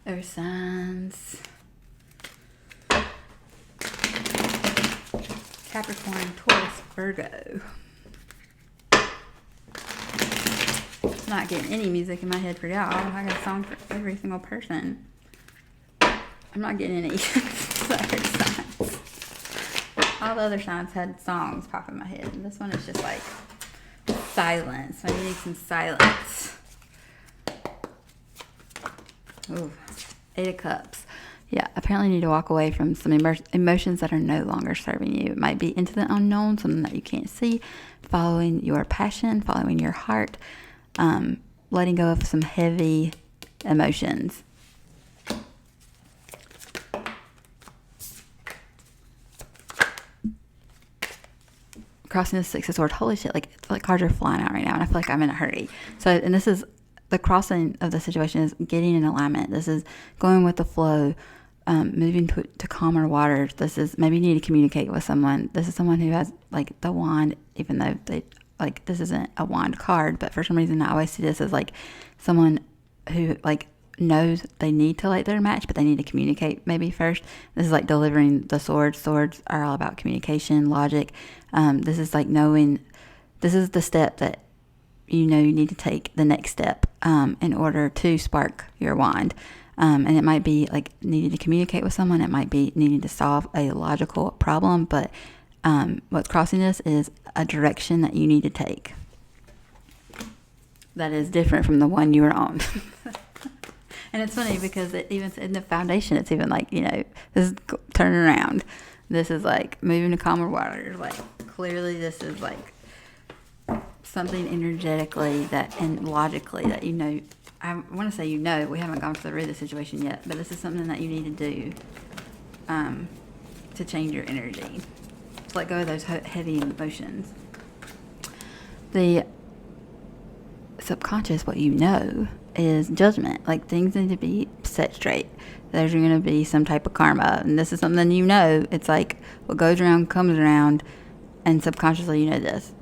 Earth signs. Capricorn, Taurus, Virgo. Not getting any music in my head for y'all. I got a song for every single person. I'm not getting any signs. All the other signs had songs pop in my head. And this one is just like silence. I need some silence. Ooh, 8 of Cups. Yeah, apparently you need to walk away from some emotions that are no longer serving you. It might be into the unknown, something that you can't see, following your passion, following your heart, letting go of some heavy emotions. Crossing the 6 of Swords. Holy shit, like cards are flying out right now, and I feel like I'm in a hurry. So, and this is the crossing of the situation is getting in alignment. This is going with the flow, moving to calmer waters. This is maybe you need to communicate with someone. This is someone who has like the wand, even though they like this isn't a wand card, but for some reason I always see this as like someone who like knows they need to light their match, but they need to communicate maybe first. This is like delivering the swords. Swords are all about communication, logic. This is like knowing this is the step that you know you need to take, the next step in order to spark your wand. And it might be like needing to communicate with someone. It might be needing to solve a logical problem, but what's crossing this is a direction that you need to take that is different from the one you were on. And it's funny because it even in the foundation, it's even like, you know, this is turning around. This is like moving to calmer waters. Like clearly this is like something energetically that and logically that you know. I want to say you know, we haven't gone through the situation yet, but this is something that you need to do to change your energy. To let go of those heavy emotions. The subconscious, what you know, is judgment. Like things need to be set straight. There's going to be some type of karma, and this is something you know. It's like what goes around comes around, and subconsciously you know this.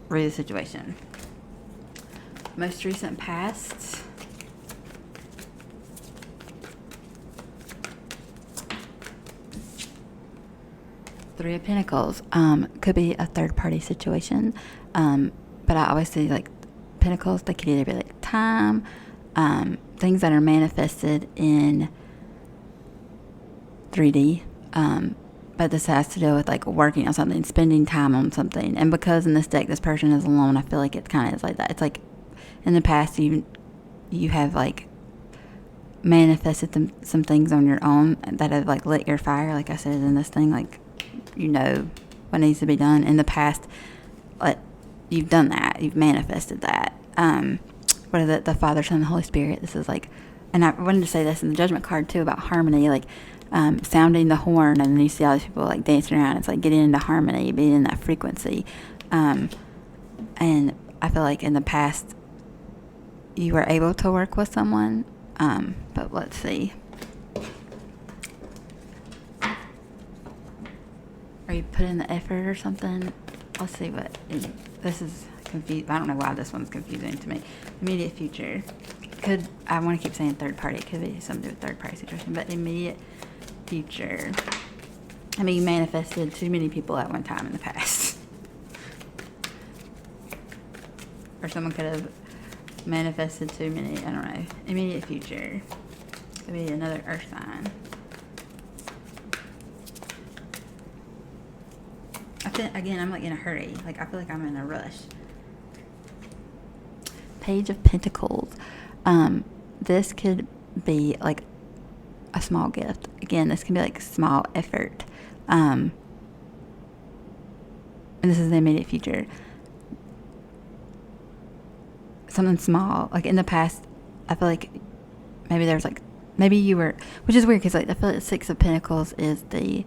Read the situation. Most recent past. Three of Pentacles. Could be a third party situation. But I always see like Pentacles, they could either be like time, things that are manifested in 3D. But this has to do with like working on something, spending time on something. And because in this deck this person is alone, I feel like it kind of is like that. It's like in the past you have like manifested some things on your own that have like lit your fire. Like I said in this thing, like you know what needs to be done. In the past, like you've done that, you've manifested that. What is it? The Father, Son, and the Holy Spirit. This is like, and I wanted to say this in the Judgment card too about harmony, like sounding the horn, and then you see all these people like dancing around. It's like getting into harmony, being in that frequency. And I feel like in the past you were able to work with someone, but let's see. Are you putting the effort or something? Let's see what this is confused. I don't know why this one's confusing to me. Immediate future. I want to keep saying third party. It could be something to do with third party situation, but immediate future. I mean, you manifested too many people at one time in the past. Or someone could have manifested too many, I don't know. Immediate future. Could be another earth sign. Again, I'm like in a hurry. Like I feel like I'm in a rush. Page of Pentacles. This could be like a small gift. Again, this can be like small effort. And this is the immediate future. Something small. Like in the past, I feel like maybe you were, which is weird because like I feel like the 6 of Pentacles is the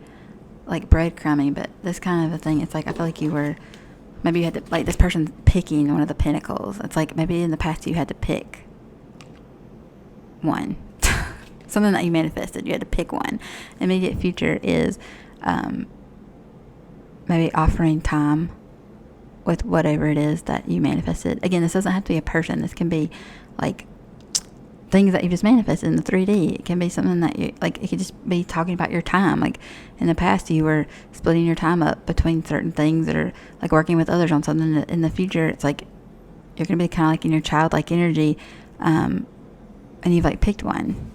like breadcrumbing, but this kind of a thing, it's like I feel like maybe you had to, like this person's picking one of the pentacles. It's like maybe in the past you had to pick one. Something that you manifested, you had to pick one. Immediate future is maybe offering time with whatever it is that you manifested. Again, this doesn't have to be a person. This can be like things that you just manifested in the 3D. It can be something that you like. It could just be talking about your time. Like in the past, you were splitting your time up between certain things, or like working with others on something. In the future, it's like you're gonna be kind of like in your childlike energy, and you've like picked one.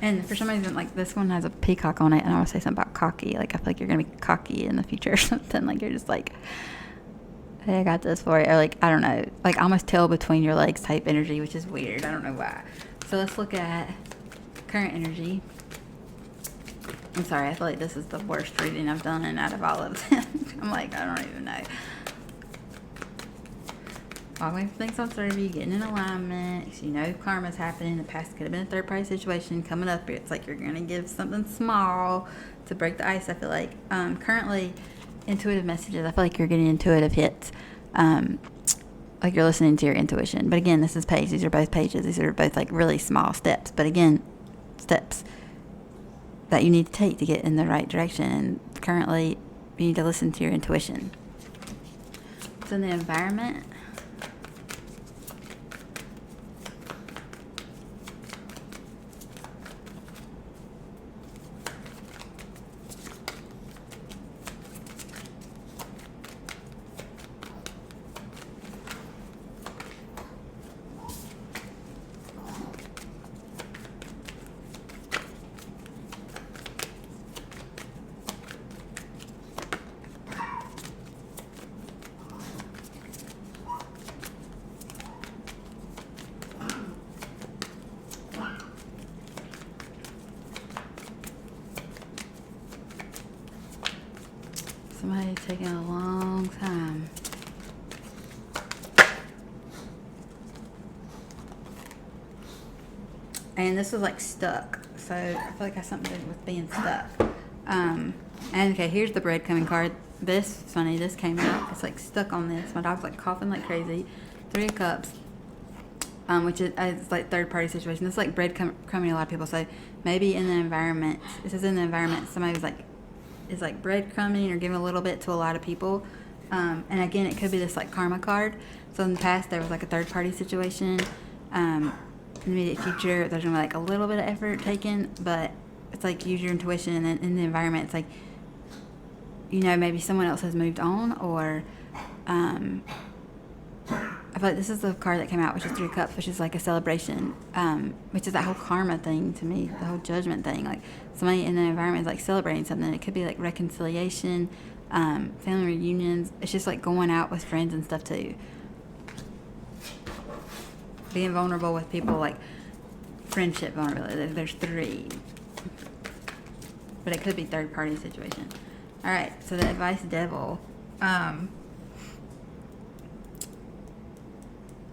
And for some reason, like this one has a peacock on it, and I want to say something about cocky. Like I feel like you're gonna be cocky in the future or something. Like you're just like, hey, I got this for you. Or like, I don't know, like almost tail between your legs type energy, which is weird. I don't know why. So let's look at current energy. I'm sorry, I feel like this is the worst reading I've done, and out of all of them, I'm like, I don't even know. Walking things on survey, getting in alignment. So you know karma's happening. In the past could have been a third party situation coming up. It's like you're gonna give something small to break the ice. I feel like currently intuitive messages. I feel like you're getting intuitive hits. Like you're listening to your intuition. But again, this is page. These are both pages. These are both like really small steps. But again, steps that you need to take to get in the right direction. And currently, you need to listen to your intuition. So in the environment. Somebody taking a long time. And this was like stuck. So I feel like it has something to do with being stuck. And okay, here's the breadcrumbing card. This is funny. This came out. It's like stuck on this. My dog's like coughing like crazy. 3 of Cups. Which is it's like third party situation. This is like breadcrumbing a lot of people. So maybe in the environment, it says in the environment, somebody was like, is like breadcrumbing or giving a little bit to a lot of people. And again, it could be this like karma card. So in the past, there was like a third party situation. In the immediate future, there's gonna be like a little bit of effort taken, but it's like use your intuition. And then in the environment, it's like, you know, maybe someone else has moved on, or I feel like this is the card that came out, which is 3 of Cups, which is like a celebration, which is that whole karma thing to me, the whole judgment thing. Like somebody in the environment is like celebrating something. It could be like reconciliation, family reunions. It's just like going out with friends and stuff too. Being vulnerable with people, like friendship vulnerability. There's 3. But it could be third party situation. All right, so the advice devil.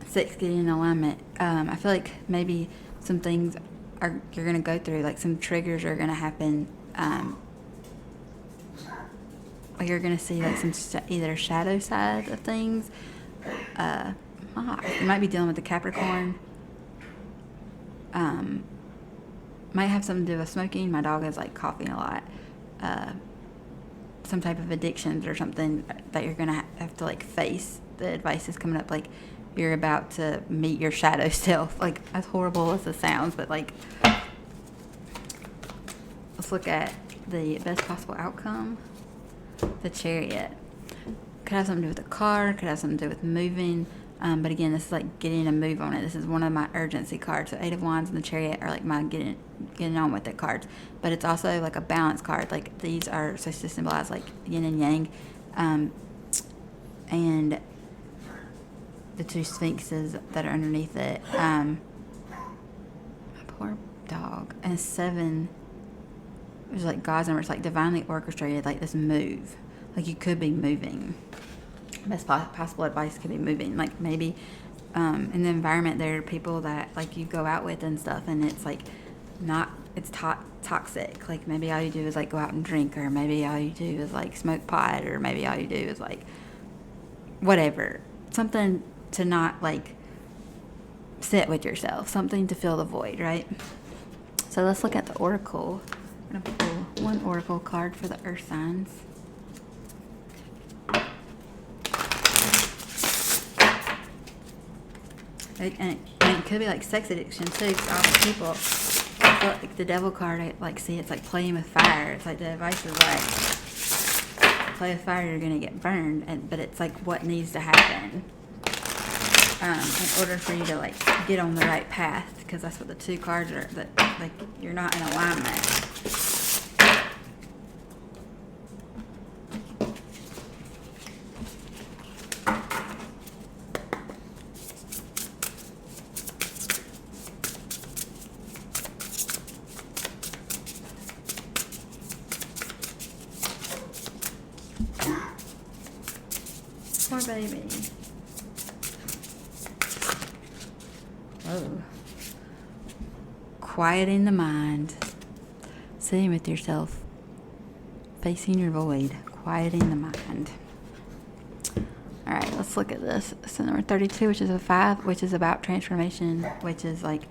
6, getting in alignment. I feel like maybe some things you're gonna go through, like some triggers are gonna happen. Like you're gonna see like some either shadow side of things. You might be dealing with the Capricorn. Might have something to do with smoking. My dog is like coughing a lot. Some type of addictions or something that you're gonna have to like face. The advice is coming up like you're about to meet your shadow self. Like, as horrible as it sounds, but like, let's look at the best possible outcome. The Chariot. Could have something to do with the car, could have something to do with moving. But again, this is like getting a move on it. This is one of my urgency cards. So 8 of Wands and the Chariot are like my getting on with it cards. But it's also like a balance card. Like these are supposed to symbolize like yin and yang. And the 2 sphinxes that are underneath it. My poor dog. And 7, there's like God's number. It's like divinely orchestrated, like this move. Like you could be moving. Best possible advice could be moving. Like maybe in the environment there are people that like you go out with and stuff, and it's like it's toxic. Like maybe all you do is like go out and drink, or maybe all you do is like smoke pot, or maybe all you do is like whatever. Something to not like sit with yourself, something to fill the void, right? So let's look at the oracle. I'm gonna pull one oracle card for the earth signs. And it could be like sex addiction too. 'Cause all the people, I feel like the devil card, I like see it's like playing with fire. It's like the advice is like, play with fire, you're gonna get burned. But it's like what needs to happen in order for you to like get on the right path, because that's what the two cards are. That like you're not in alignment. Poor baby. Oh. Quieting the mind. Sitting with yourself. Facing your void. Quieting the mind. Alright, let's look at this. So number 32, which is a 5, which is about transformation, which is like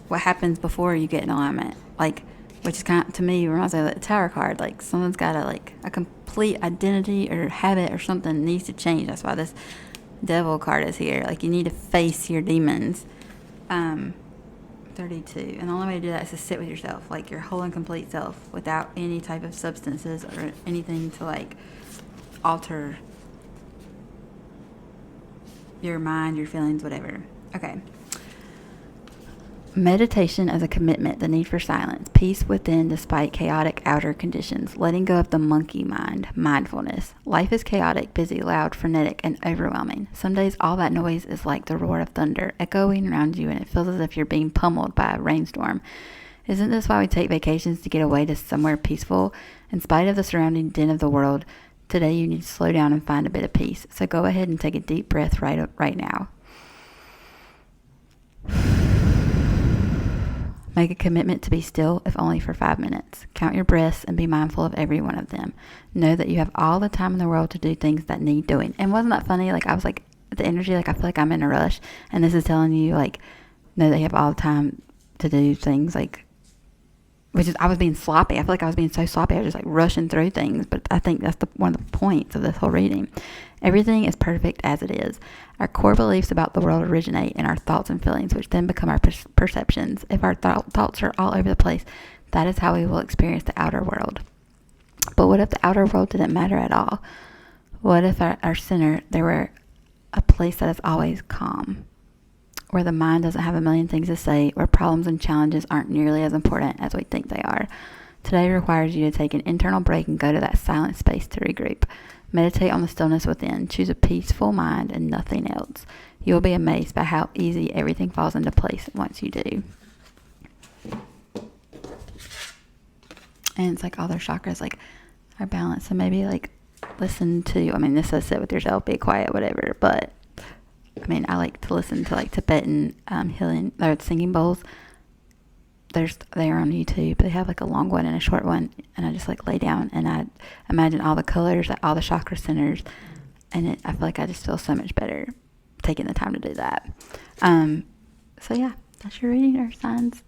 what happens before you get in alignment. Like, which is kind of, to me, reminds me of the Tower card. Like, someone's got a complete identity or habit or something needs to change. That's why this Devil card is here. Like, you need to face your demons. 32. And the only way to do that is to sit with yourself, like your whole and complete self, without any type of substances or anything to, like, alter your mind, your feelings, whatever. Okay. Meditation as a commitment, the need for silence, peace within despite chaotic outer conditions, letting go of the monkey mind, mindfulness. Life is chaotic, busy, loud, frenetic, and overwhelming. Some days all that noise is like the roar of thunder, echoing around you, and it feels as if you're being pummeled by a rainstorm. Isn't this why we take vacations, to get away to somewhere peaceful? In spite of the surrounding din of the world, today you need to slow down and find a bit of peace. So go ahead and take a deep breath right now. Make a commitment to be still, if only for 5 minutes. Count your breaths and be mindful of every one of them. Know that you have all the time in the world to do things that need doing. And wasn't that funny? Like, I was like, the energy, like, I feel like I'm in a rush. And this is telling you, like, know that you have all the time to do things, like, which is, I was being sloppy. I feel like I was being so sloppy. I was just, like, rushing through things. But I think that's one of the points of this whole reading. Everything is perfect as it is. Our core beliefs about the world originate in our thoughts and feelings, which then become our perceptions. If our thoughts are all over the place, that is how we will experience the outer world. But what if the outer world didn't matter at all? What if our center, there were a place that is always calm, where the mind doesn't have a million things to say, where problems and challenges aren't nearly as important as we think they are? Today requires you to take an internal break and go to that silent space to regroup. Meditate on the stillness within. Choose a peaceful mind and nothing else. You will be amazed by how easy everything falls into place once you do. And it's like all their chakras, like, are balanced. So maybe, like, listen to, I mean, this says sit with yourself, be quiet, whatever. But, I mean, I like to listen to, like, Tibetan healing, or singing bowls. They are on YouTube. They have, like, a long one and a short one, and I just, like, lay down and I imagine all the colors, all the chakra centers, and I feel like I just feel so much better taking the time to do that. So yeah, that's your reading, Earth signs.